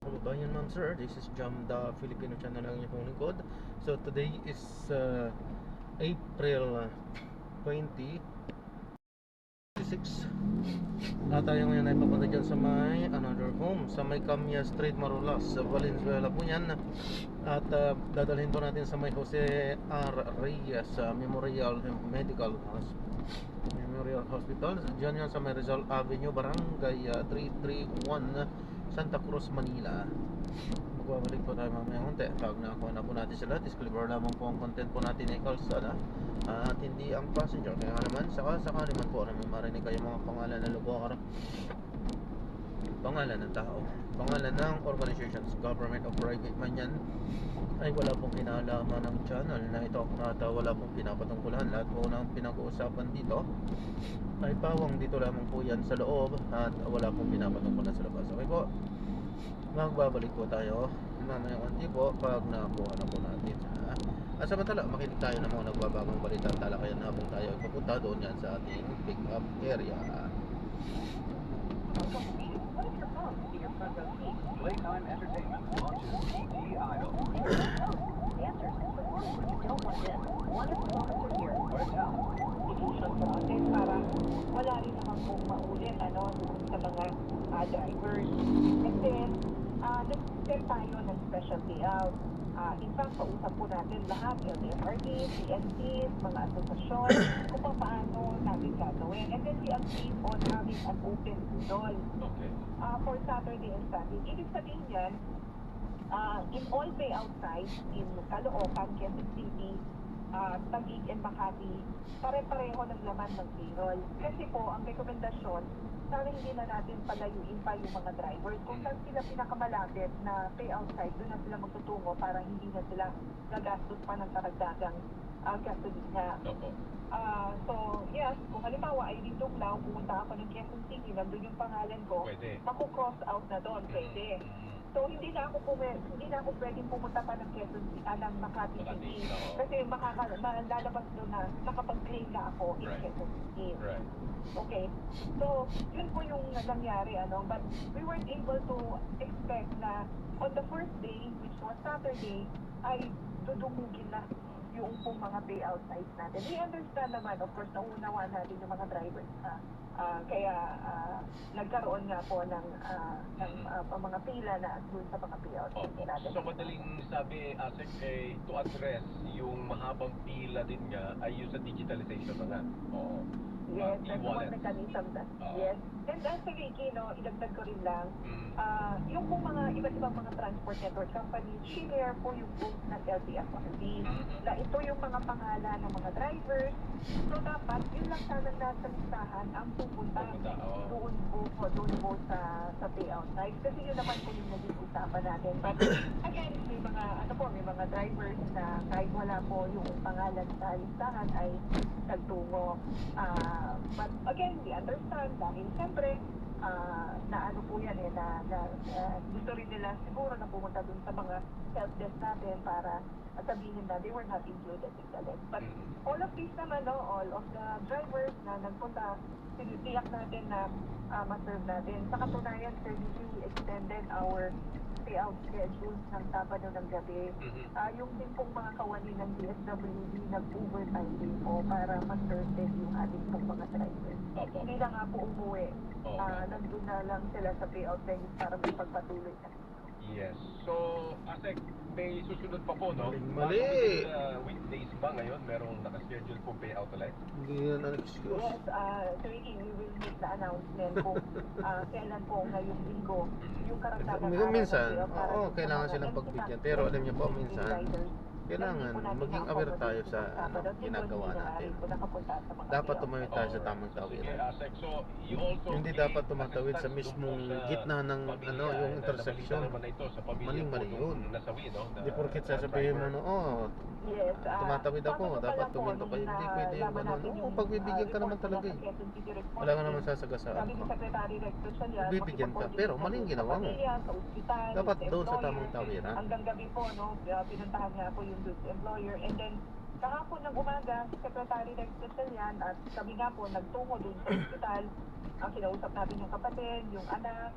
Kababayan ma'am sir, this is Jam the Filipino channel ng inyong lingkod. So today is April 20, 26. At tayo ngayon ay papunta dyan sa may another home sa may Camia Street, Marulas, sa Valenzuela po yan. At dadalhin po natin sa may Jose R. Reyes Memorial Hospital. Diyan yan sa may Rizal Avenue, Barangay 331, Santa Cruz, Manila. Magbabalik po tayo mamaya konti. Pag nakuha na po natin sila, disclaimer lamang po ang content po natin ay kalsada at hindi ang passenger. Kaya naman, sakali man po na may marinig kayo mga pangalan ng lugar, pangalan ng tao, pangalan ng organizations, government o private man yan, ay wala pong kinalaman ng channel na ito at wala pong pinapatungkulan. Lahat po ng pinag-uusapan dito ay pawang dito lamang po yan sa loob at wala pong pinapatungkulan sa labas. Okay po, magbabalik po tayo mamaya konti po pag nakuha na po natin. At samantala, makinig tayo ng mga nagbabagong balita at talakayan habang tayo ay pupunta doon yan sa ating pick up area. Playtime Entertainment launches ET Idol. What a talent. Process para wala rin naman pong maulit sa mga drivers. And then, nag-set tayo ng special payout. In fact, pausap po natin lahat, LTFRD, PNC, mga asosasyon, kung paano natin gagawin. And then we agreed on having an open doll for Saturday and Sunday. Ibig sabihin yan, in all payout sites in Caloocan, Quezon City, Taguig and Makati, pare-pareho ng laman ng payroll. Kasi po, ang rekomendasyon, sana hindi na natin palayuin pa yung mga drivers. Kung saan sila pinakamalapit na payout site, doon na sila magtutungo para hindi na sila gagastos pa ng karagdagang gasolina. So, yes, kung halimbawa ay dito lang, pumunta ako ng Quezon City, nandun yung pangalan ko, maku-cross out na doon, pwede. So, hindi na ako pwedeng pumunta pa ng Quezon City, ng Makati City. Kasi lalabas doon na nakapag-claim na ako in Quezon City. Okay. So, yun po yung nangyari, but we weren't able to expect na on the first day, which was Saturday, ay dudumugin na yung pong mga payout sites natin. We understand naman, of course, naunawaan natin yung mga drivers kaya nagkaroon nga po ng mga pila na dun sa mga payout sites natin. So madaling sabi, Asek, to address yung mahabang pila din nga ay yung sa digitalization na nga. Yes, that's one mechanism that, yes. And actually, idagdag ko rin lang, yung pong mga iba't ibang mga transport network companies, share po yung post ng LTFRB, na ito yung mga pangalan ng mga drivers. So dapat, yun lang sana nasa listahan ang pupunta doon po sa payout site. Kasi yun naman po yung naging usapan natin. But again, may mga drivers na kahit wala po yung pangalan sa listahan ay nagtungo. But again, we understand dahil siyempre na po yan na gusto rin nila siguro na pumunta dun sa mga help desk natin para sabihin na they were not included in the list. But all of these naman, all of the drivers na nagpunta, tiniyak natin na ma-serve natin. Sa katunayan, Sir Gigi, we extended our payout schedules ng Sabado ng gabi. Yung din pong mga kawani ng DSWD nag-overtime din po para ma-serve din yung ating pong mga drivers. Hindi na nga po umuwi. Nandun na lang sila sa payout venues para may pagpatuloy na. Yes. So, Asek, may susunod pa po, no? Mali! Weekdays ba ngayon? Merong nakaschedule po payout ulit? Hindi yan ang excuse. Yes, Sir Ricky, we will make the announcement kung kailan po ngayong linggo yung karagdagang Minsan, kailangan silang pagbigyan. Pero alam niyo po, minsan, kailangan maging aware tayo sa ginagawa natin. Dapat tumawid tayo sa tamang tawiran. Hindi dapat tumatawid sa mismong gitna ng yung intersection. Maling-mali yun. Hindi porket sasabihin mo tumatawid ako, dapat tuminto kayo. Hindi pwede yung gano'n. Pagbibigyan ka naman talaga eh. Wala ka naman sasagasaan ka. Bibigyan ka, pero maling ginawa mo. Dapat doon sa tamang tawiran. Hanggang gabi po, pinuntahan nga po yung employer, and then kahapon ng umaga, si Secretary Rex Gatchalian at kami nga po nagtungo dun sa hospital. Ang kinausap natin yung kapatid, yung anak,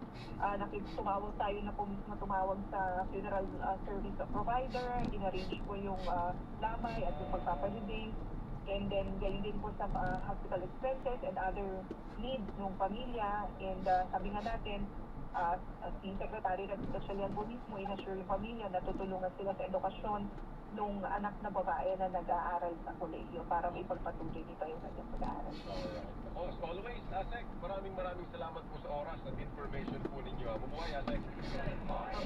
tumawag tayo na po mismo tumawag sa funeral service provider, inarrange po yung lamay at yung pagpapahiling. And then, gayon din po sa hospital expenses and other needs ng pamilya. And sabi nga natin, si Secretary Rex Gatchalian po mismo inassure yung pamilya na tutulungan sila sa edukasyon nung anak na babae na nag-aaral sa kolehiyo para may pagpatuloy nito yung kanyang pag-aaral. Alright. As always, Asek, maraming salamat po sa oras at information po ninyo. Mabuhay, Asek.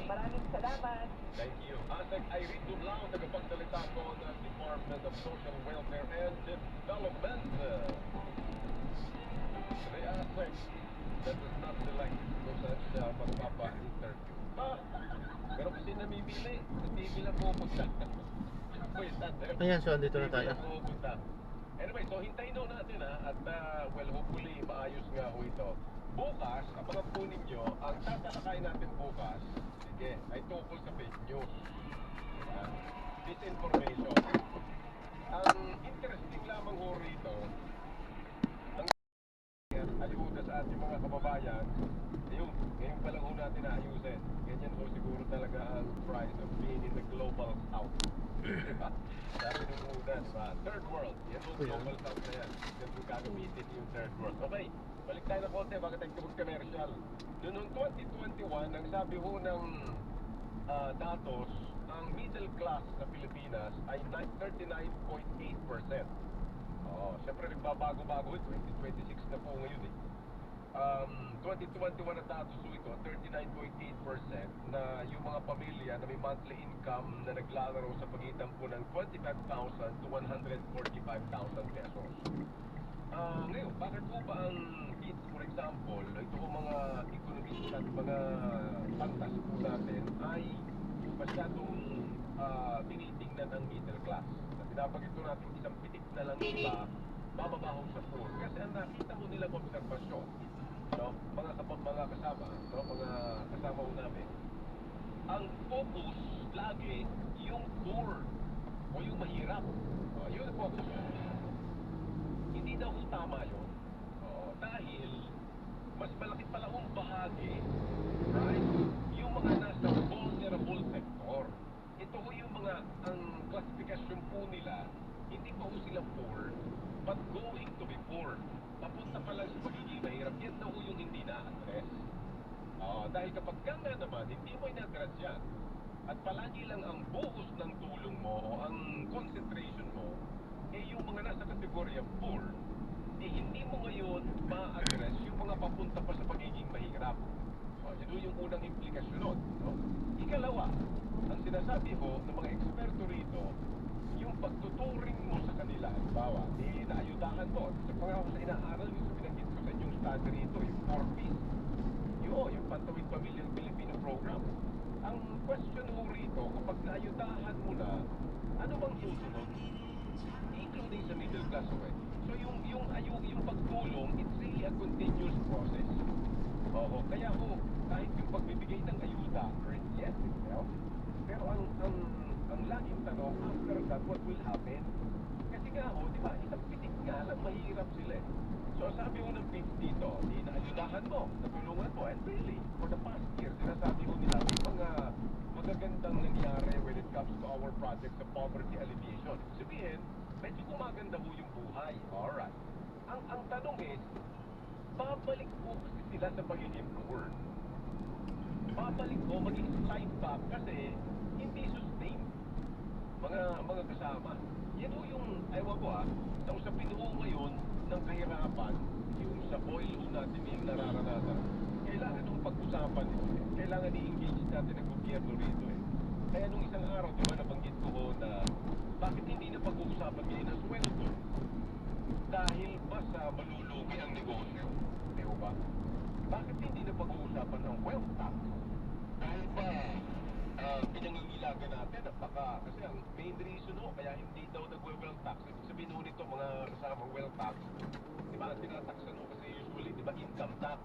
Maraming salamat. Thank you. Asek Irene Dumlao, tagapagsalita po ng Department of Social Welfare and Development. Say, Asek, that is not select kung saan siya magpapa-interview. Pero kasi namimili, sa TV lang pupunta. Ayan, so andito na tayo. Anyway, so hintayin daw natin at well, hopefully maayos nga ho ito. Bukas, abangan po ninyo, ang tatalakay natin bukas, sige, ay tungkol sa fake news. Disinformation. Ang interesting lamang ho rito, ang ayuda sa ating mga kababayan, ngayon pa lang ho natin naayusin. Ganyan ho siguro talaga ang price of being in the global south. Diba? Sabi nung una, diba? Third world. Yan yung global south na yan. Yan yung gagamitin yung third world. Okay, balik tayo na konti. Bakit tayo mag-commercial? Noong 2021, ang sabi ho ng datos, ang middle class sa Pilipinas ay 39.8%. Siyempre nagbabago-bago. 2026 na po ngayon eh. 2021 na datos so ito, 39.8% na yung mga pamilya na may monthly income na naglalaro sa pagitan po ng 25,000 to 145,000 pesos. Ngayon, bakit po ba ang kids, for example, ito po mga ekonomista at mga pantas po natin ay masyadong tinitingnan ang middle class. At pinapagit po natin isang pitik na lang iba, bababaho sa poor. Kasi ang nakita mo nilang obserbasyon, no, mga kasama, no, mga kasama ko namin, ang focus lagi yung poor o yung mahirap. Yun ang focus. Hindi daw kung tama yun. Dahil mas malaki pala kung bahagi, right, yung mga nasa vulnerable sector. Ito ho yung mga, ang klasifikasyon po nila, hindi pa ho sila poor, but going to be poor. Papunta pa lang sa pagiging mahirap. Yan daw yung hindi na-address. Dahil kapag ka nga naman, hindi mo ina-address yan. At palagi lang ang buhos ng tulong mo o ang concentration mo, yung mga nasa kategorya poor, hindi mo ngayon ma-address yung mga papunta pa sa pagiging mahirap. Yun yung unang implikasyon nun. No? Ikalawa, ang sinasabi ho ng mga eksperto rito, yung pagtuturing mo sa kanila, halimbawa, naayudahan mo. Sa pangako sa inaaral yung sa pinanggit ko sa inyong study rito, yung 4Ps. Yung Pantawid Pamilyang Pilipino Program. Ang question mo rito, kapag naayudahan mo na, ano bang susunod? Including sa middle class, okay? So yung pagtulong, it's really a continuous process. Kaya kahit yung pagbibigay ng ayuda, yes, it helps. Pero ang laging tanong, after that, what will happen? Kasi nga di ba, isang pitik nga lang mahirap sila eh. So sabi mo ng 50 dito, naayudahan mo, natulungan mo, and really, for the past year, sinasabi ko nila, may mga magagandang nangyari when it comes to our project sa poverty alleviation. Sabihin, medyo gumaganda ho yung buhay. Alright. Ang tanong is, babalik po kasi sila sa pagiging poor. Babalik po, maging slide back kasi hindi sustain. Mga kasama. Yan ho yung, ewan ko sa usapin ho ngayon ng kahirapan, yung sa boil ho natin yung nararanasan. Kailangan nung pag-usapan ito eh. Kailangan i-engage natin ang gobyerno rito eh. Kaya nung isang araw, di ba, nabanggit ko na bakit hindi na pag-uusapan ngayon ang sweldo? Dahil ba sa malulugi ang negosyo? Di ba? Bakit hindi na pag-uusapan ang wealth tax? Dahil ba pinangingilagan natin at baka kasi ang main reason kaya hindi daw nagwe-wealth tax. Ibig sabihin nito mga kasamang wealth tax. Di ba, tinataksan kasi usually, di ba, income tax.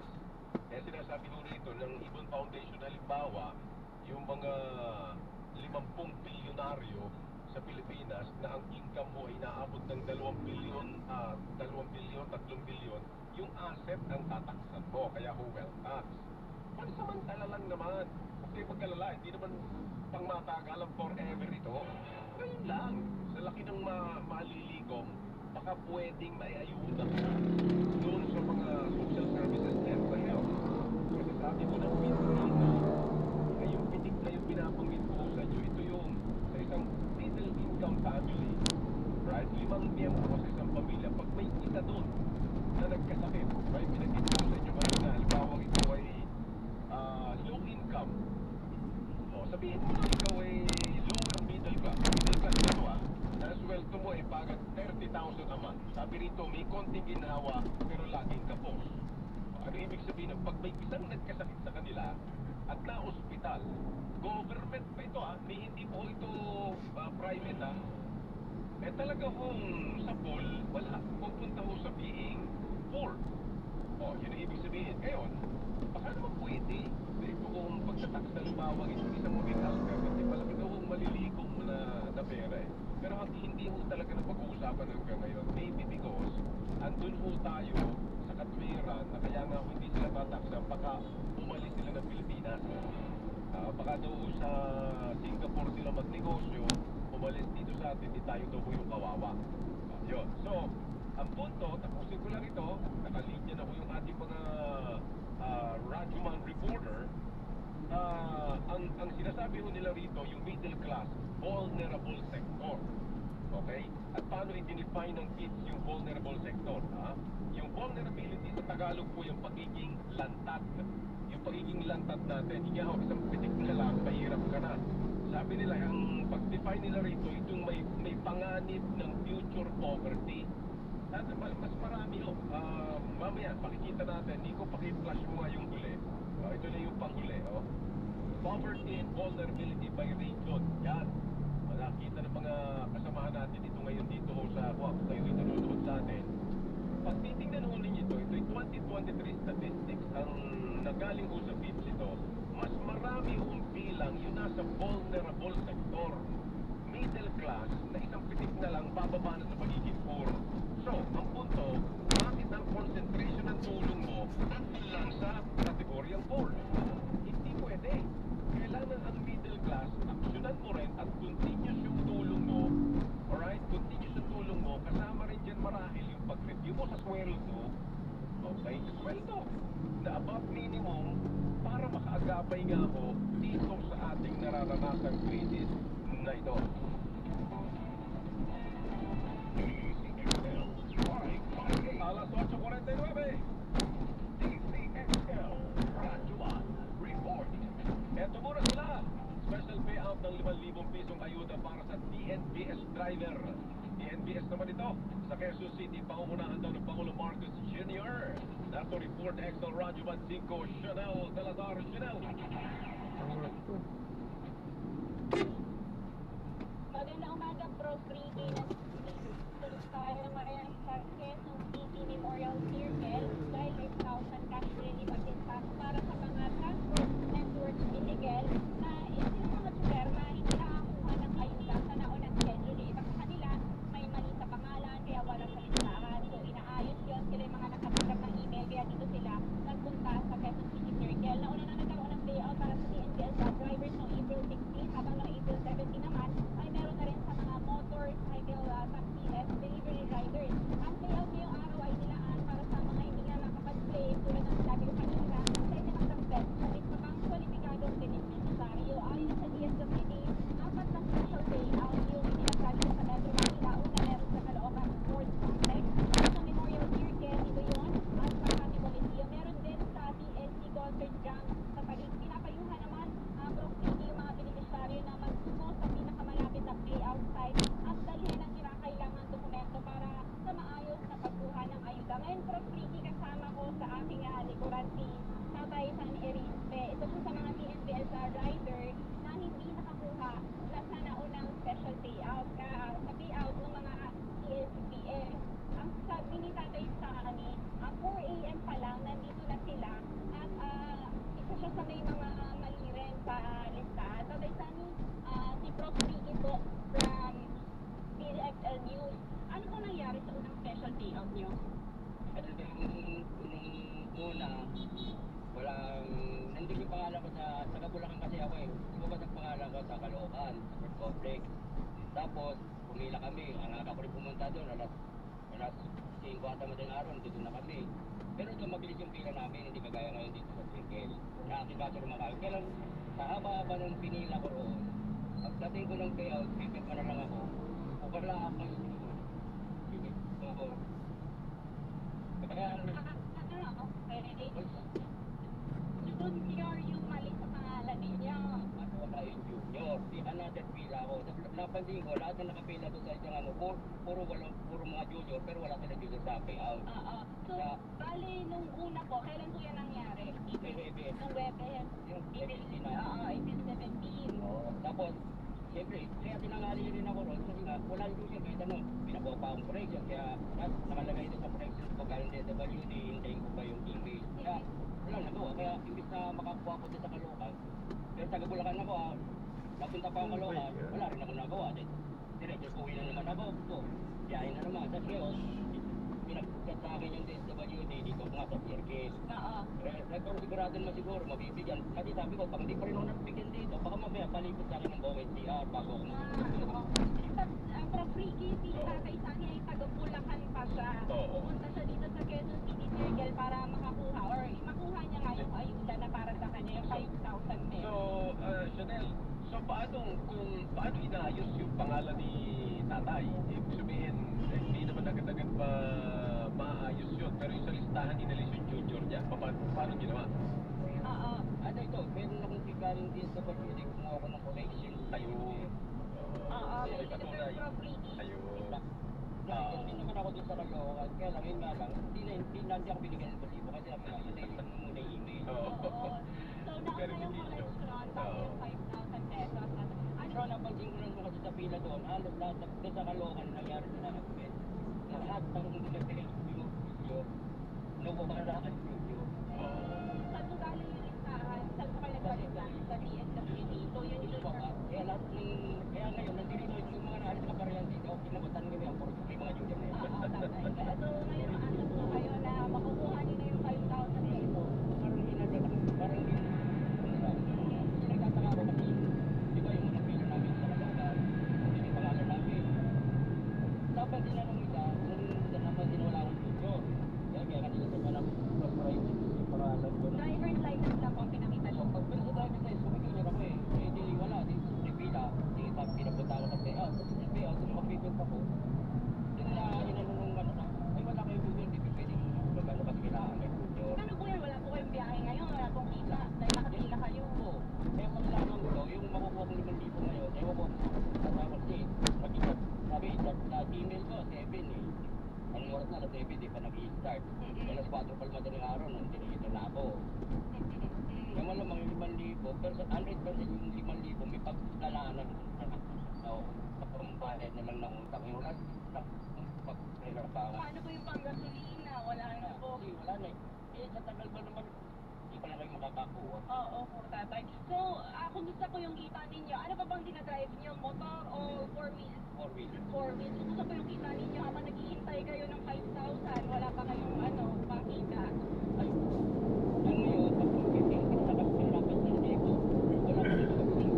Kaya sinasabi nito ng Ibon Foundation, halimbawa, yung mga 50 bilyonaryo sa sa Pilipinas na ang income mo ay inaabot ng 2 billion, 2 billion, 3 billion, yung asset ang tataksan mo, kaya ho wealth tax. Pansamantala lang naman. Kasi pagkalala, hindi naman pangmatagalan forever ito. Ngayon lang, sa laki ng maliligom, baka pwedeng maiayuda ka doon sa mga social services and sa health. Kasi sabi ko ng pinag na yung pitik na yung pinapanggit ko sa inyo, ito yung sa isang middle income family, right? 5 miyembro sa isang pamilya. Pag may isa doon na nagkasakit, right? Pinagkit ko sa inyo kanina, halimbawa ito ay low income. O, sabihin mo na ikaw ay lower middle class. Middle class na ito na sweldo mo ay pagkat 30,000 a month. Sabi rito, may konting ginawa pero laging kapos. Ano ibig sabihin? Pag may isang nagkasakit sa kanila at na-ospital, government pa ito hindi po ito private eh talaga hong sa pool, wala. Pupunta ho sa being poor. O, yun ang ibig sabihin. Ngayon, baka naman pwede. Dito kung pagtatak sa lumawa, isang maging alternative, malaki daw kung malilikom na pera eh. Pero hindi ho talaga na pag-uusapan hanggang ngayon. Maybe because andun ho tayo sa katwiran na kaya nga hindi sila tataksa, baka umalis sila ng Pilipinas. Baka daw sa Singapore sila magnegosyo, umalis dito sa atin, di tayo daw yung kawawa. Yun. So, ang punto, tapusin ko lang ito, nakalinya na ko yung ating mga Rajuman reporter. Ang sinasabi ho nila rito, yung middle class, vulnerable sector. Okay? At paano i-define ng kids yung vulnerable sector? Yung vulnerability sa Tagalog po yung pagiging lantad. Yung pagiging lantad natin, hindi ako isang pitik na lang, mahirap ka na. Sabi nila, ang pag-define nila rito, itong may panganib ng future poverty. At mas marami mamaya, pakikita natin, Nico, paki-flash mo nga yung huli. Ito na yung panghuli. Poverty and vulnerability by region. Yan. Nakita ng mga kasamahan natin dito ngayon dito sa kayo dito nanonood sa atin. Pag titingnan ho ninyo ito'y 2023 statistics ang nagaling ho sa PIBS ito. Mas marami hong bilang yung nasa vulnerable sector. Middle class na isang pitik na lang bababa na sa pagiging poor. So, ang punto, bakit ang concentration ng tulong mo nandun lang sa kategoryang poor? Hindi pwede. Kailangan ang middle class, aksyonan mo rin at continuous yung tulong mo. Alright? Continuous yung tulong mo. Kasama rin dyan marahil yung pag-review mo sa sweldo. Okay? Sa sweldo. Na above minimum para makaagapay nga ako dito sa ating nararanasang krisis na ito. Alas 8:49. DCXL Rajuan Report. Eto muna sila. Special payout ng 5,000 pisong ayuda para sa DNBS driver. DNBS naman ito sa Quezon City, pangungunahan daw ng Pangulo Marcos Jr. Nato report XL Rajuan 5 Chanel Salazar Chanel. Magandang umaga, Bro Freaky. Tayo naman ay sa Quezon City Memorial Circle dahil may 1,000 cash relief assistance para sa mga transport networks ni Miguel na sila mga super na hindi nakakuha ng ayuda sa naunang schedule. Iba sa kanila, may mali sa pangalan kaya wala sa listahan. So inaayos yun, sila yung mga nakatanggap ng email kaya dito sila nagpunta sa Quezon City Circle. Nauna na nagkaroon ng payout para ako eh. Lumabas ang pangalan ko sa Caloocan, sa First Complex. Tapos, pumila kami. Ang aga ko rin pumunta doon, alas 5 ata madaling araw, nandito na kami. Pero doon mabilis yung pila namin, hindi kagaya ngayon dito sa Circle. Nakakikaso naman kami. Kaya lang, sa haba-haba ng pinila ko roon, pagdating ko ng payout, pipip pa na lang ako. O wala ako yung oo. Kaya, Junior yung mali sa pangalan ninyo. ano wala yung junior, di another pila ako. Napansin ko, lahat na nakapila doon sa isang ano, puro mga junior, pero wala sila junior sa payout. Oo. So, bali, nung una po, kailan po yan nangyari? Webe. Nung Webes. Yung April Oo, April 17. Oo, tapos, siyempre, kaya tinangali rin ako ron kasi nga, wala yung junior kahit ano, pinakuha pa akong correction, kaya nakalagay doon sa correction ko galing DSWD, hintayin ko pa yung email. Kaya, wala nagawa, kaya imbis na makakuha ko dito sa Caloocan, pero taga Bulacan ako napunta pa akong Caloocan, wala rin ako nagawa. Diretso ko uwi na naman ako, biyahe na naman. Tapos ngayon, pinagkat sa akin yung DSWD dito nga sa Circus. Oo. Pero sigurado naman siguro, mabibigyan. Kasi sabi ko, pag hindi pa rin ako nabigyan dito, baka mamaya palipot sa akin ng OSCR bago ako Oo. Ang Prof. Ricky, si Tatay Sani ay taga-Bulacan pa siya. Oo. Pupunta siya dito sa Quezon City Circle para makakuha or makuha niya nga yung ayuda na para sa kanya yung 5,000 pesos. So, Chanel, so paano inaayos yung pangalan ni tatay? Ibig sabihin, hindi naman agad-agad maayos yun. Pero yung sa listahan, inalis yung junior niya. Paano ginawa? Oo. Ano ito, meron akong galing DSWD, kumuha ko ng correction. Ayun. Oo. Ay, Dito sa patunay. Prof. Ricky. Ayun. Hindi naman ako dun sa Caloocan, kaya lang, yun nga lang, hindi ako binigyan ng basibo kasi hintayin ko muna yung email. Oo. Oo. So, nauna yung collection, bago yung 5,000 pesos. Pero napansin ko lang po kasi sa pila doon, halos lahat doon sa Caloocan nangyari sa nakapit. Lahat ng pinagpiling yung video, nawawala ang video. Saan mo galing yung listahan? Saan mo kayo nagpalitan sa DSWD? So, yun yung listahan. Kaya lahat kaya ngayon, nandito yung mga naalis na parihan dito, kinabatan nila yung puro yung mga junior na yun. Oo, tatay. So, ngayon, maasap po kayo na makukuha niyo na yung 5,000 pesos. Parang nagtataka ako kasi, di ba yung mga pila namin sa Caloocan, hindi yung pangalan namin. Dapat tinanong isa, kung napansin wala akong junior. Kaya kanina sa mga nag-surprise yung pangalan ko. Driver's license lang po ang pinakita So, niyo. pag sa driver's license, kumikilor ako eh. Eh, di wala, di pila. Di sabi, pinapunta ako ng payout. Tapos yung payout, kung mag-pipil pa ko, yung inanong ano na, ay wala kayong junior, di pwedeng magano kasi kailangan may junior. Ano po yan? Wala po kayong biyahe ngayon. Wala pong kita. Dahil nakapila kayo. Oo. Kaya paglaman ko to, yung makukuha kong 5,000 ngayon, ewan ko, kasama kasi, mag-ikat, sabi, sa email ko, 7 eh. Anong oras na, alas 7, di pa nag-i-start. Alas 4 pa madaling araw, nandito na ako. Kaya malamang yung 5,000, pero sa 100% yung 5,000, may paglalaanan na pagpambayad na lang ng utang. Yung lahat, pag-pagpapang. Paano po yung panggasolina? Wala na po. Kasi wala na eh. Eh, sa tagal ba naman, hindi pa na kayo makakakuha. Oo po, tatay. So, kumusta po yung kita ninyo? Ano pa bang dinadrive niyo? Motor o 4-wheel? 4-wheeler. 4-wheel. So, kumusta po yung kita ninyo habang naghihintay kayo ng 5,000? Wala pa kayong pakita. Ay, ang ngayon, pag pagkiting, pinapit na dito, wala pa rin pagkiting,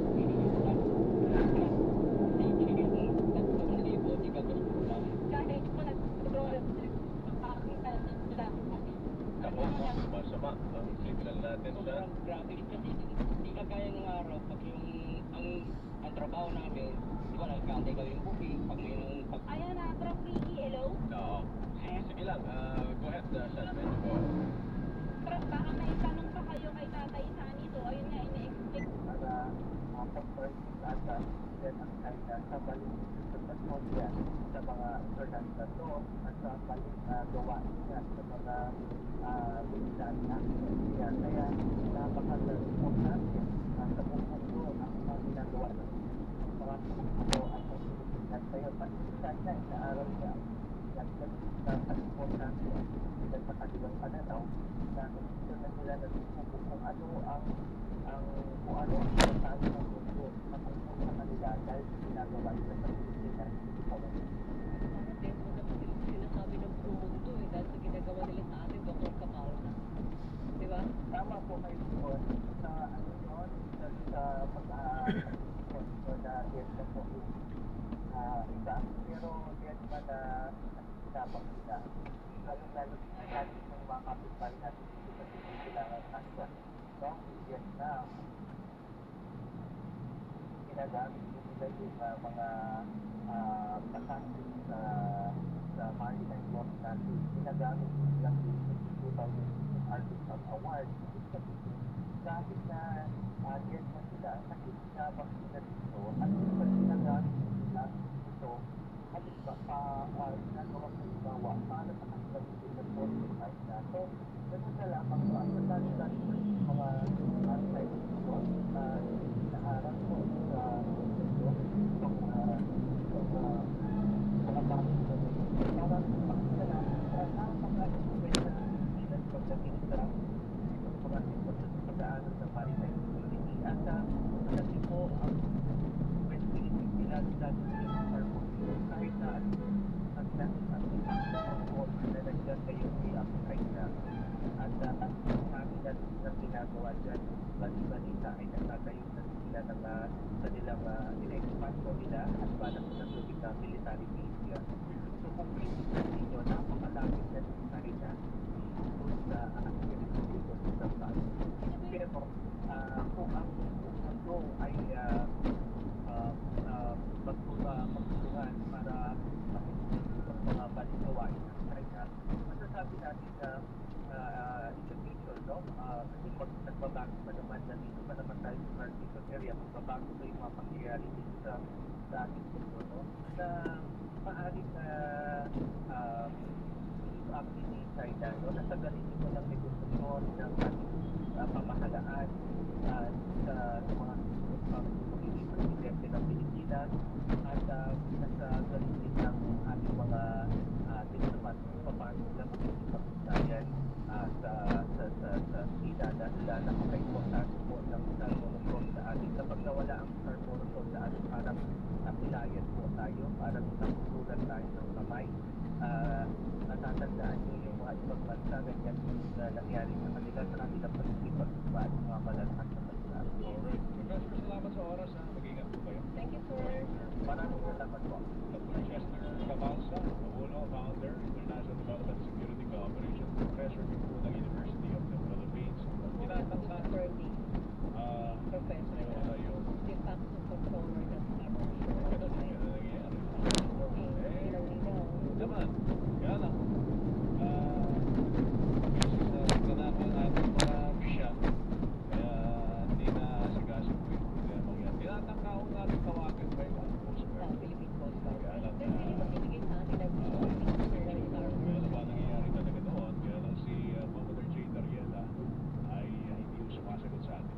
Kahit po nag-roll, pakita sila. Ako, masama ang signal natin sa... Sobrang grabe kasi hindi kagaya ng araw pag yung ang trabaho namin, di ba nagkantay kami yung booking, pag may nung pag Ayan na, Prof. Ricky, hello? Oo. Sige lang. Go ahead, Sean. Medyo po. Prof, baka may tanong pa kayo kay Tatay Sani. So, ayun nga, ina-expect. para pag-purchase at sa balik sa mga organisasyon at sa balik gawain niya sa mga bilisan natin. Kaya napaka-importante sa buong mundo ang mga ginagawa ng mga mundo at ang Pilipinas. Kaya pag-ibisan niya, inaaraw niya ang importante at sa kanilang pananaw na gusto na nila na kung ano ang sinasabi ng mundo matungkol sa kanila dahil ginagawa nila sa Pilipinas. Sinasabi ng buong mundo eh, dahil sa ginagawa nila sa atin, Dr. Kapal na. Di ba? Tama po kayo doon sa sa na sinabang nila. Lalo-lalo na natin yung mga kapitbahay natin dito sa kailangan nasa long Vietnam. Ginagamit nila yung mga pasansin sa maritime law natin. Ginagamit nila yung 2000 Article Award. Kahit na yes na sila, kasi sinabang nila dito at sa ginagamit nila ito, halimbawa ginagawa sa ibawa para sa kanilang sila ay na. So, ganun na lamang ba? Sa dali-dali sa mga maritime law, inaharap ko sa mga bagay na para pakita namin sa mga information na pagdating sa mga sitwasyon sa pag-aaral ng maritime community at kasi po ang responsibility nila sa kahit na ang na nandiyan kayo i-apply na at kami na ginagawa dyan bali-balita ay nagtatayo na sila ng kanilang ina-expand po nila at balak na tubig na military base. So kung pinignan ninyo, napakalapit na military na sa dito sa Sampan. Pero kung ang mundo ay magtulungan para makikita ang mga balikawain ng China, masasabi natin na education, no? Kasi pag nagbabago pa naman na dito pa naman tayo sa Cartesian area, magbabago pa yung mga pangyayari dito sa ating mundo, no? Na maaaring actually ni China, no? Nasagalin ito ng negosasyon ng ating pamahalaan sa mga magiging presidente ng Pilipinas at nasagalin din ng ating mga diplomat paano sila makikipag-ugnayan sa China dahil napaka-importante po ng star monopol sa atin. Kapag nawala ang star monopol sa atin, parang napilayan po tayo, parang nakusulan tayo ng kamay. Natatandaan nyo yung mga ibang bansa ganyan na nangyari sa kanila sa kanilang pagkikipag-ugnayan ng mga malalakas na bansa. Alright. Professor, salamat sa oras ha. Mag-ingat po kayo. Thank you, sir. Maraming salamat po. Dr. Chester Cabalsa, Uno, Founder, International Development Security Cooperation Professor po ng University of the Philippines. Tinataksa Attorney, Professor, yung de facto controller ng Scarborough Shoal. ganun nangyayari. Ilaw-ilaw. Naman, kaya lang, nanako ang ating mga opisyal, kaya hindi na sigasin po yung problema yan. Tinatangka ko natin tawagan pa yung Coast Guard. Philippine Coast Guard. Kaya lang Pero hindi magbibigay sa atin ng kaya lang ba nangyayari talaga doon, kaya lang si Commodore J. Dariela ay hindi yung sumasagot sa atin.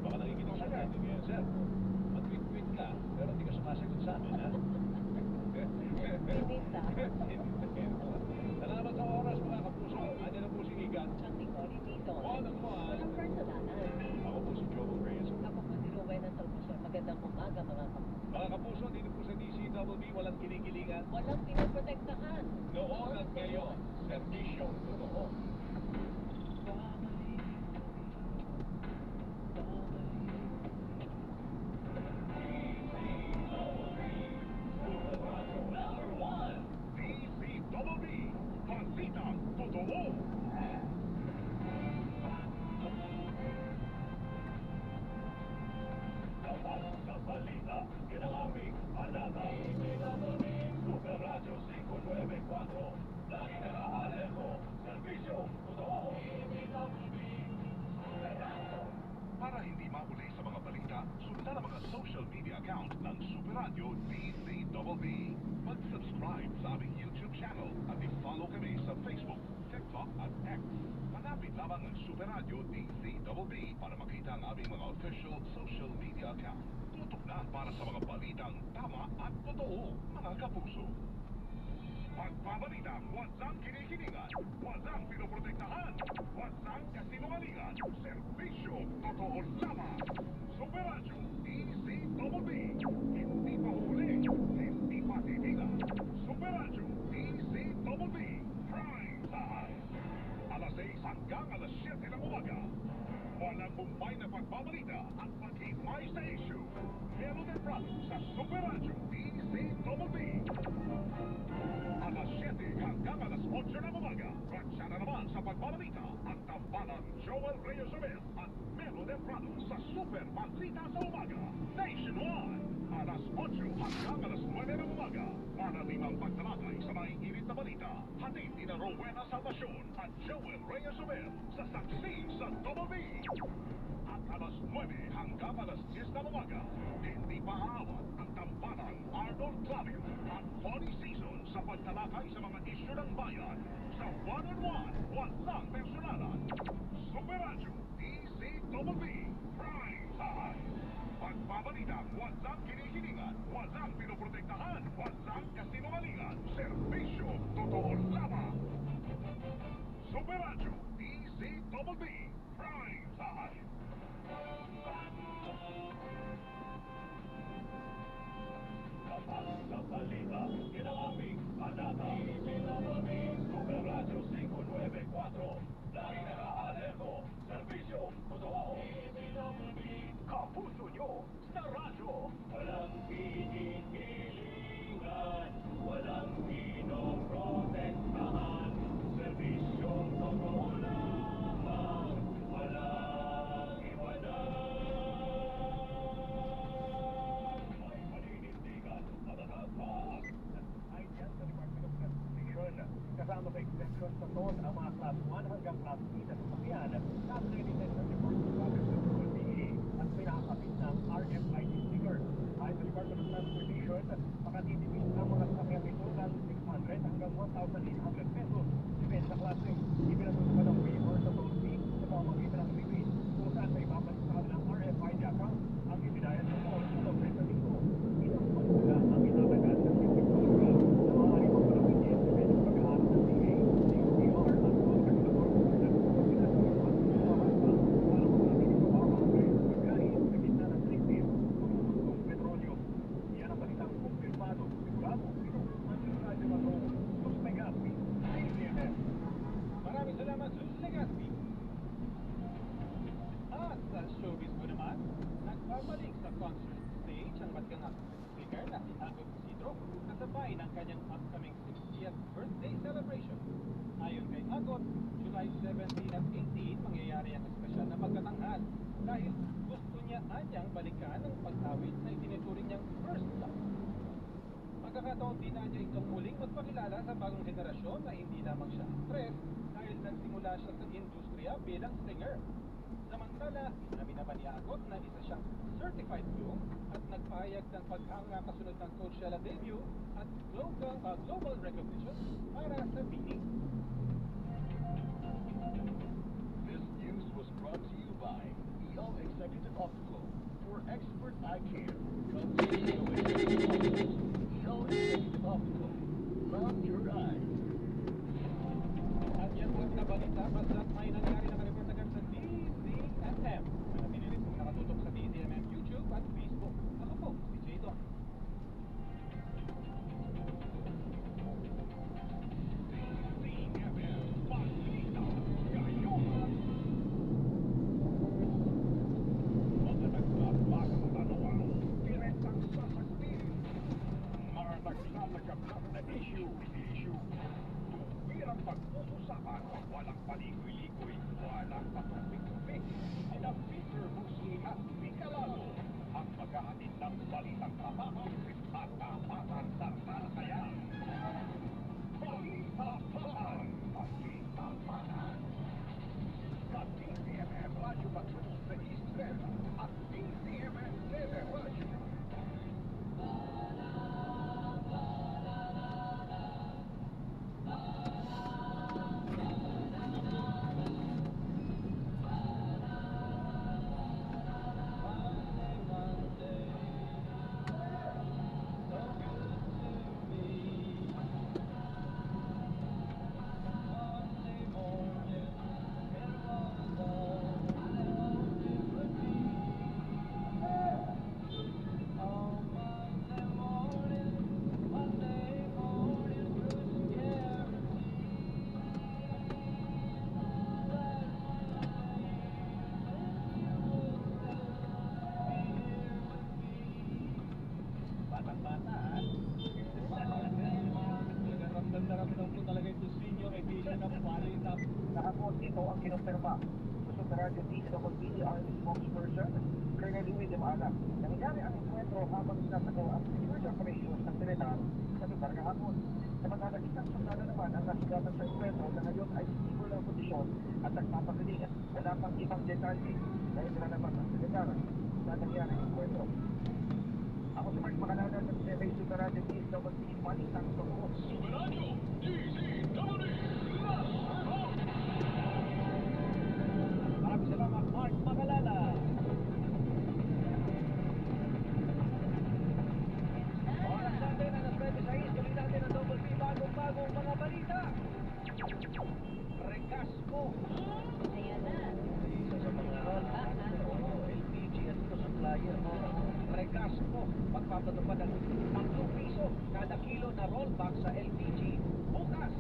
Baka nakikinig siya natin kaya, sir, mag-tweet ka, pero hindi ka sumasagot sa amin, ha? Hindi sa Salamat sa oras mga kapuso. Andiyan na po si Igan. ang Nicole dito. One-on-one. Walang personalan. Ako po si Joe Reyes. Ako po si Rowena Salvacion. Magandang umaga mga kapuso. Mga kapuso, dito po sa DCWB, walang kinikilingan. Walang pinoprotektahan. Noon at ngayon, serbisyong totoo. DCWB, Balitang Totoo. Kapag sa balita, ginamit alata. Super Radio 594, lagi nakaaleko, serbisyong totoo. Para hindi mahuli sa mga balita, sundan ang mga social media account ng Super Radio DCWB. Mag-subscribe sa aming YouTube channel at i-follow kami sa Facebook, TikTok at X. Hanapin lamang ang Super Radio DCWB para makita ang aming mga official social media account. Tutok na para sa mga balitang tama at totoo, mga kapuso. Pagbabalita, wasang kinikilingan, wasang pinoprotektahan, wasang kasinungalingan, serbisyo, totoo lamang. Super Radio, DCWB, hindi pa huli, hindi pa titigan. Super Radio, DCWB, prime time. Alas 6 hanggang alas 7 ng umaga. Walang bumbay na pagbabalita at pag-himay sa issue. Meron din sa Super Radio, DCWB. DZBB. Alas 7 hanggang alas 8 ng umaga. Ransya na naman sa pagbabalita ang tambalang Joel Reyes Abel at Melo Demprado sa Super Balita sa Umaga. Nationwide. Alas 8 hanggang alas 9 ng umaga. Para limang pagtalakay sa maiinit na balita. Hatid ni na Rowena Salvacion at Joel Reyes Abel sa Saksi sa Double B. At alas 9 hanggang alas 10 ng umaga, hindi pa aawat ang tambanang Arnold Clavio at Connie Season sa pagtalakay sa mga isyu ng bayan sa one-on-one, walang personalan. Super Radio, DZBB, Prime Time. Pagpapalitang walang kinikilingan, walang pinoprotektahan, walang kasinungalingan, serbisyo, totoo lamang. Super Radio, DZBB, Prime Time. Kapag sa balita, kinaaming panata, pinababing Super Radio 594. Lagi naka-alerto, serbisyo, totoo. Kapuso nyo sa radyo. Walang pinipilingan, walang pinoprotektahan, serbisyo, totoo lamang, walang iwanan. May paninindigan, matatapag. Ay dyan sa Department of Transportation. Kasama sa exemption sa TON ang mga Class 1 hanggang Class 3 na sasakyan. Nakakalitin sa Department of Transportation at pinakakapit ng RFID sticker. Ayon sa Department of Transportation, makatitipid ang mga sasakyan nito ng 600 hanggang 1,800 pesos. Depende sa klase. Ipinatutupad ang waiver sa toll fee sa pamamagitan ng rebate kung saan may babalik sa kanilang RFID account ang ibinayad sa toll sa presyo nito. Isang pagkula ang itatagal ng shipping program na maaari pang palawin depende sa pag-aaral ng DA, DOTR at mga regulatory board at pinatutupad sa pamamagitan para mapanatili sa pamamagitan ng pagkain sa gitna ng krisis ng petrolyo. Yan ang balitang kumpirmado, sigurado, ito ang radyo na ito. Luz Legazpi, ACMS. Maraming salamat, Luz Legazpi. At sa showbiz ko naman, nagbabalik sa concert stage ang matganang singer na si Agot Isidro kasabay ng kanyang upcoming 60th birthday celebration. Ayon kay Agot, July 17 at 18 mangyayari ang espesyal na pagkatanghal dahil gusto niya anyang balikan ang pag-awit na itinuturing niyang first love. Pagkakataon din na niya itong muling magpakilala sa bagong henerasyon na hindi lamang siya actress dahil nagsimula siya sa industriya bilang singer. Samantala, inamin naman ni Agot na isa siyang certified groom at nagpahayag ng paghanga kasunod ng Coachella debut at global recognition para sa Bini. This news was brought to you by EO Executive Optical. For expert eye care, come to EO Executive Optical. EO Executive Optical. Love your eyes. At yan ang nabalita basta't may nangyari na ka-report agad sa DZMM. Manatili rin kung nakatutok sa DZMM YouTube at Facebook. Ako po, si J. Don. DZMM Balita ngayon. Mga nagbabagang tanong, direktang sasagutin. Mga naglalagablang na issue. Tuwirang pag-uusapan, walang paligoy-ligoy, walang patupik-tupik. Sina Peter Busi at Mika Lalo ang maghahatid ng balitang tapakan at tapakan sa talakayan. Balitapakan! Balitapakan! Sa DZMM Radio Patrol sa Estrella at DZMM Tele Radio. ito ang kinumpirma. Gusto sa Radyo DWPD Army spokesperson, Colonel Louis de Mala. Nangyari ang enkwentro habang sinasagawa ang secured operations ng militar sa lugar kahapon. Samantala, isang sundalo naman ang nasugatan sa enkwentro na ngayon ay stable ang kondisyon at nagpapagaling. Wala pang ibang detalye dahil nilalaban ng militar sa nangyari ang enkwentro. Ako si Mark Makalala ng CFA Radyo DWPD Palisang Tungkol. Maraming salamat, Mark Magalala. Oras natin ang 26, tuloy natin ang Double P, bagong mga balita. Recasco. Ayan na. Isa sa mga LPG at ito supplier. Recasco, magpapatupad ang 3 piso kada kilo na rollback sa LPG. Bukas.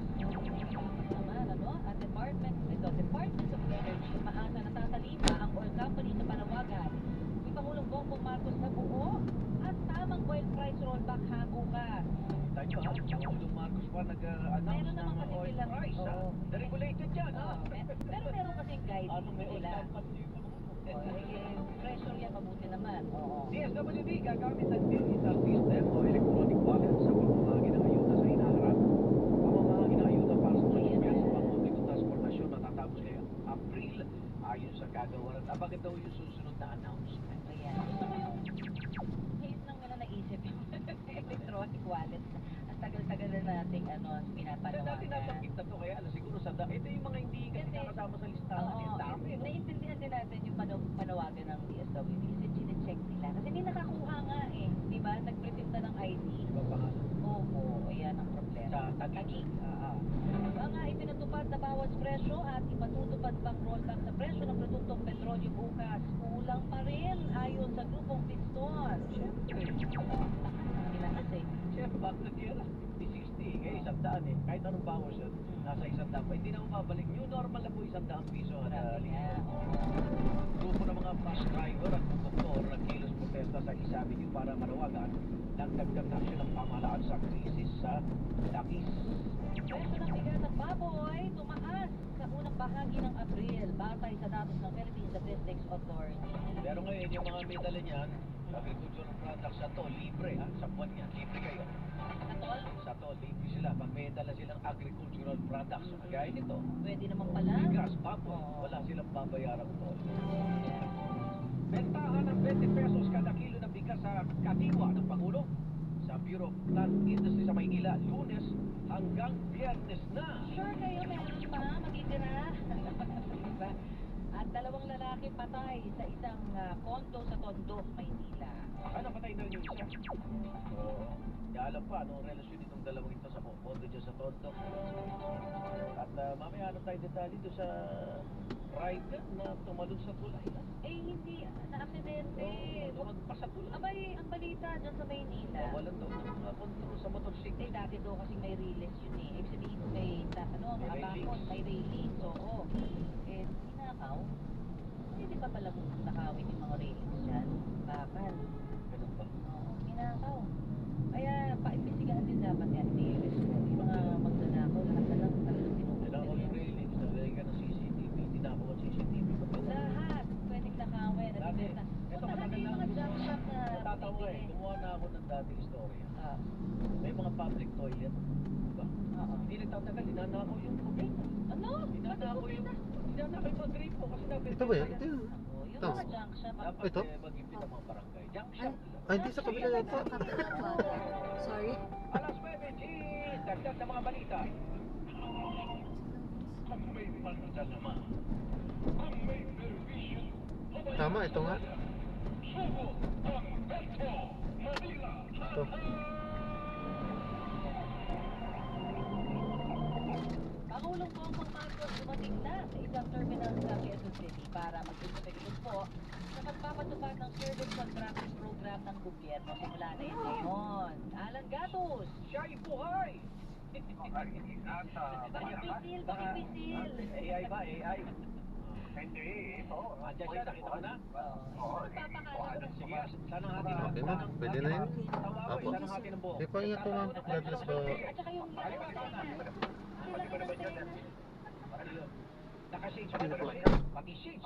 Naman, ano? Ang Department of Energy, maasa na tatalima ang oil company sa panawagan ni Pangulong Bongbong Marcos na buo at tamang oil price rollback bukas. Tayo ha, Pangulong Marcos pa nag-announce Meron naman ng kasi oil silang- price ha. oo. Deregulated yan ha. Pero meron kasing guidance Ano may oil nila. company? Pressure yan, mabuti naman. Oo. DSWD gagamit ng digital system o electronic wallet sa pamamahagi ng ayuda sa hinaharap. Pamamahagi ng ayuda para sa mga Pilipinas sa pang-publikong transportasyon matatapos ngayong April ayon sa kagawaran. Bakit daw yung susunod na announcement? Ayan. Ngayon lang nila naisip yung electronic wallet. Ang tagal-tagal na nating Kasi pinapanawagan. dati nabanggit na to kaya siguro sa ito yung mga hindi kasi nakasama sa listahan. Oo, Ang dami. no? naiintindihan din natin yung panawagan ng DSWD kasi chine-check nila. Kasi hindi nakakuha nga eh. Di ba? Nagpretenta ng ID. Iba pa nga. Oo, ayan ang problema. Sa Taguig. Mga ipinatupad na bawas presyo at ipatutupad pang rollback sa presyo ng produktong petrolyo bukas. Kulang pa rin ayon sa grupong Piston. Siyempre. Kasi Chef, bakit yan? 50-60, eh, 100 eh. Kahit anong bawas yun, nasa 100 pa. Hindi na mababalik. New normal na po 100 piso. marami na. Grupo ng mga bus driver at konduktor nagkilos protesta sa East Avenue para manawagan ng dagdag aksyon ng pamahalaan sa krisis sa Dakis. Presyo ng bigas at baboy tumaas sa unang bahagi ng Abril batay sa datos ng Philippine Statistics Authority. Pero ngayon, yung mga may dala niyan, agricultural products sa to, libre ha, sa buwan niya. Libre kayo. Atol, Sa to, libre sila. Pag may dala silang agricultural products, kagaya nito, pwede naman pala. bigas, baboy, wala silang babayarang to. Bentahan ng 20 pesos kada kilo ng bigas sa katiwa ng Pangulo sa Bureau of Plant Industry sa Maynila, Lunes hanggang Biyernes na. Sure kayo, meron pa magigira. Diba? At 2 lalaki patay sa isang kondo sa Tondo, Maynila. Ano, patay daw yung isa? Oo. Di alam pa anong relasyon itong dalawang ito sa kondo dyan sa Tondo. At mamaya ano tayo detalye dito sa rider na tumalon sa tulay. Eh, hindi na-aksidente. Tumagpas sa tulay. Abay, ang balita dyan sa Maynila. Walang daw ng mga control sa motorsiklo. Eh, dati daw kasi may release yun eh. Ibig sabihin may, May abakon, railings. may railings. Oo. Eh, hinakaw. Hindi pa pala kung nakawin yung mga railings dyan. Bakal. Ganun ba? Oo, hinakaw. Kaya, paimbestigahan din dapat yan. Release ko. Yung mga magnanakaw, lahat na lang talagang Kailangan ko tinukod yung railings, nalagay ka ng CCTV, hindi na ako ang CCTV. lahat. Pwedeng nakawin. At Dati, ibenta. ito Kung talaga matagal yung na mga junk shop na natatawa eh. bumibili. Gumawa na ako ng dating istorya. Ah, May mga public toilet. Diba? oo. Hindi nagtatagal, ninanakaw yung kubeta. Ano? Ninanakaw yung mga gripo kasi natin. Ito ba yan? Ito yun. Oo, yung Ito. mga junk shop. Dapat Ito? mag-impit ang mga barangay. Junk shop nila. Ay, hindi sa kabila yata. Sorry? Alas 9, G! Dagdag na mga balita. Kung may pagdadal naman, kung may permission, Tama, ito nga. subo ang Metro Manila. Ito. Pangulong Bongbong Marcos dumating na sa isang terminal sa Quezon City para mag-inspeksyon po sa pagpapatupad ng service contracting program ng gobyerno simula na yun ngayon. Alan Gatos! Siya'y buhay! Pakipisil, pakipisil! AI ba? AI? Hindi, ito. Andiyan siya, nakita ko na. Magpapakala ko. Sige, sanang hatin ang Okay na, pwede na yun. Tawakoy, Apo. sanang hatin ang buhok. Di pa ingat po ma'am. God bless po. At saka yung lahat. Sila ng antena. Ano yun? Naka-shades ba? Pati shades,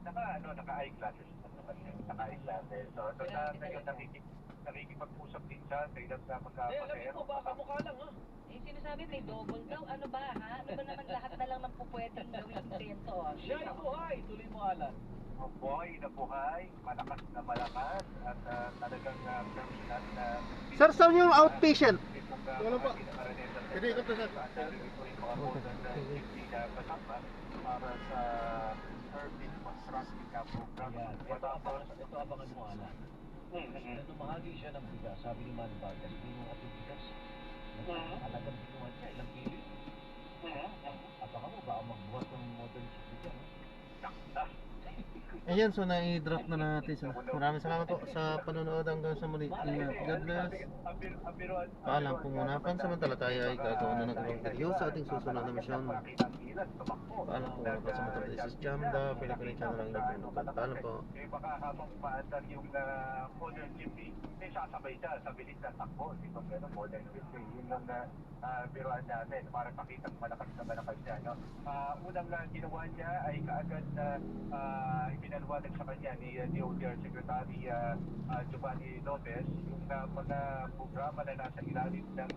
naka-eyeglasses. Naka-eyeglasses. So, doon na ngayon nakikipag-usap din siya sa ilang na Alam mo ba, kamukha lang ha? Eh, sinasabi may double daw. Ano ba, ha? Ano ba naman lahat na lang ng pupwedeng gawing invento? Siya ay buhay, tuloy mo Alan. buhay na buhay, malakas na malakas, at talagang personal na... Sir, saan yung outpatient? Wala pa. Hindi, ito sir. Para sa urban constructing program. Ayan, ito abangan mo Alan. Namahagi siya ng bigas, sabi ni Manny Vargas, binuhat yung bigas. Alagang binuhat niya, ilang kilo. Abangan mo, baka magbuhat ng modern chicken. Ayan, so nai-drop na natin siya. Maraming salamat po sa panonood hanggang sa muli. Ingat. God bless. Paalam po muna. Pansamantala tayo ay gagawa na ng ibang video sa ating susunod na misyon. Paalam po muna. Pansamantala, this is Jamda. Pilipino channel ang inyong paalam po. Baka habang paandar yung modern jeepney, may sasabay siya sa bilis na takbo. Di ba gano'n, modern jeepney. Yun lang na biruan natin para pakitang malakas siya. No? Unang ginawa niya ay kaagad na ipinaliwanag sa kanya ni DOTR Secretary Giovanni Lopez yung mga programa na nasa ilalim ng